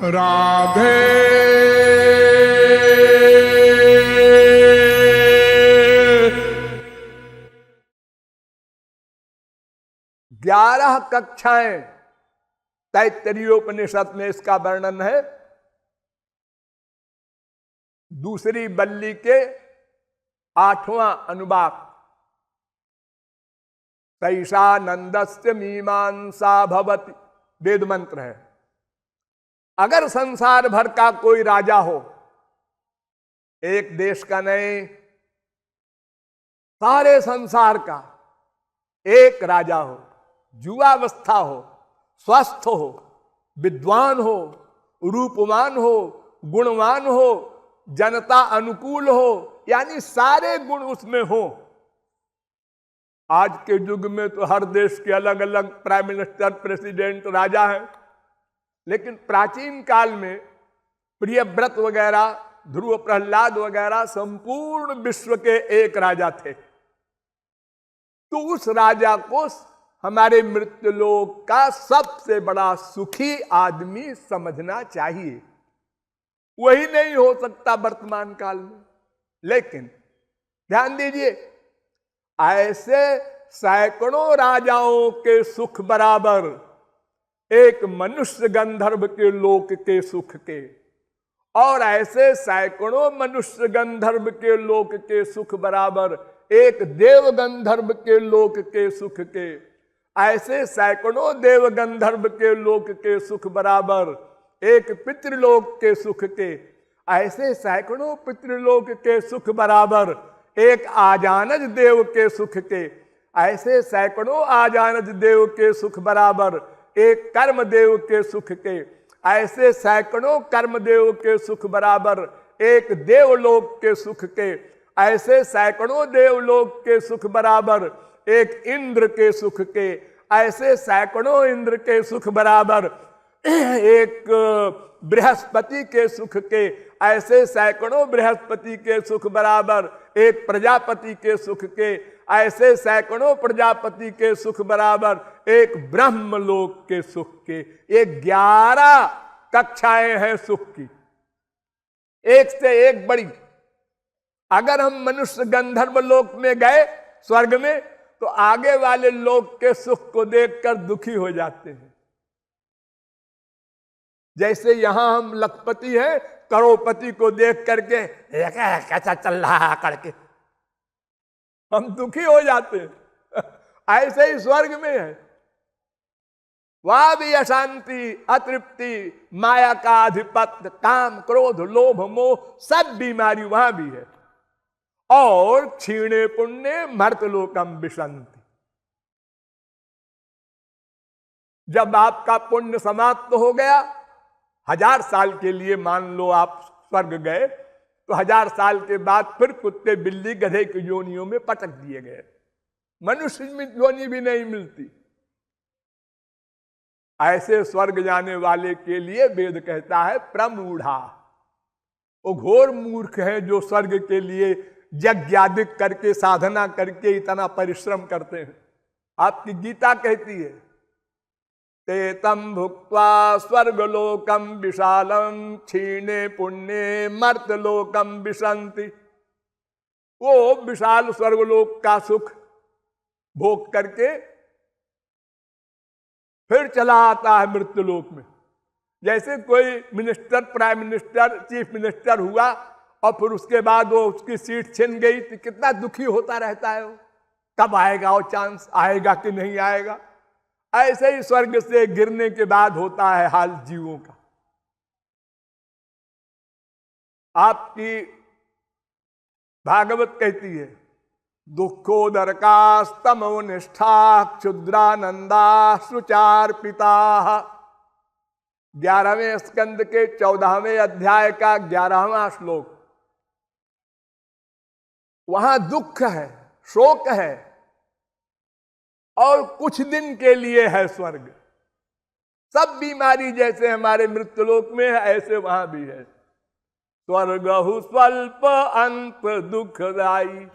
राधे ग्यारह कक्षाएं तैत्तरीयोपनिषद में इसका वर्णन है। दूसरी बल्ली के 8वां अनुवाक। तैषा नंदस्य मीमांसा भवति वेद मंत्र है। अगर संसार भर का कोई राजा हो, एक देश का नहीं, सारे संसार का एक राजा हो, युवावस्था हो, स्वस्थ हो, विद्वान हो, रूपवान हो, गुणवान हो, जनता अनुकूल हो, यानी सारे गुण उसमें हो। आज के युग में तो हर देश के अलग अलग प्राइम मिनिस्टर, प्रेसिडेंट, राजा हैं, लेकिन प्राचीन काल में प्रियव्रत वगैरह, ध्रुव प्रहलाद वगैरह संपूर्ण विश्व के एक राजा थे। तो उस राजा को हमारे मृत्युलोक का सबसे बड़ा सुखी आदमी समझना चाहिए। वही नहीं हो सकता वर्तमान काल में। लेकिन ध्यान दीजिए, ऐसे सैकड़ों राजाओं के सुख बराबर एक मनुष्य गंधर्व के लोक के सुख के, और ऐसे सैकड़ों मनुष्य गंधर्व के लोक के सुख बराबर एक देव गंधर्व के लोक के सुख के, ऐसे सैकड़ों देव गंधर्व के लोक के सुख बराबर एक पितृलोक के सुख के, ऐसे सैकड़ों पितृलोक के सुख बराबर एक आजानज देव के सुख के, ऐसे सैकड़ों आजानज देव के सुख बराबर एक कर्मदेव के सुख के, ऐसे सैकड़ों कर्मदेव के सुख बराबर एक देवलोक के सुख के, ऐसे सैकड़ों देवलोक के सुख बराबर एक इंद्र के सुख के, ऐसे सैकड़ों इंद्र के सुख बराबर एक बृहस्पति के सुख के, ऐसे सैकड़ों बृहस्पति के सुख बराबर एक प्रजापति के सुख के, ऐसे सैकड़ों प्रजापति के सुख बराबर एक ब्रह्मलोक के सुख के। ये 11 कक्षाएं हैं सुख की, एक से एक बड़ी। अगर हम मनुष्य गंधर्व लोक में गए, स्वर्ग में, तो आगे वाले लोक के सुख को देखकर दुखी हो जाते हैं। जैसे यहां हम लखपति हैं, करोड़पति को देख करके कैसा चल रहा करके हम दुखी हो जाते हैं। ऐसे ही स्वर्ग में है, वहां भी अशांति, अतृप्ति, माया का आधिपत्य, काम, क्रोध, लोभ, मोह, सब बीमारी वहां भी है। और क्षीणे पुण्य मर्तलोकम विशंति। जब आपका पुण्य समाप्त हो गया, 1000 साल के लिए मान लो आप स्वर्ग गए, तो 1000 साल के बाद फिर कुत्ते, बिल्ली, गधे की योनियों में पटक दिए गए। मनुष्य में योनि भी नहीं मिलती। ऐसे स्वर्ग जाने वाले के लिए वेद कहता है प्रमूढ़ा। वो घोर मूर्ख है जो स्वर्ग के लिए यज्ञादिक करके, साधना करके इतना परिश्रम करते हैं। आपकी गीता कहती है, ते तम भुक्त्वा स्वर्गलोकम विशालम क्षीणे पुण्ये मर्तलोकम विशंति। वो विशाल स्वर्गलोक का सुख भोग करके फिर चला आता है मृत्युलोक में। जैसे कोई minister, prime minister, chief minister हुआ और फिर उसके बाद वो उसकी सीट छिन गई, तो कितना दुखी होता रहता है वो। कब आएगा वो चांस, आएगा कि नहीं आएगा। ऐसे ही स्वर्ग से गिरने के बाद होता है हाल जीवों का। आपकी भागवत कहती है, दुखोदरकास्तमो निष्ठा क्षुद्रानंदा सुचार्पिता। 11वें स्कंद के 14वें अध्याय का 11वां श्लोक। वहां दुख है, शोक है, और कुछ दिन के लिए है स्वर्ग। सब बीमारी जैसे हमारे मृत्युलोक में है, ऐसे वहां भी है। स्वर्गहु स्वल्प अंत दुखदाई।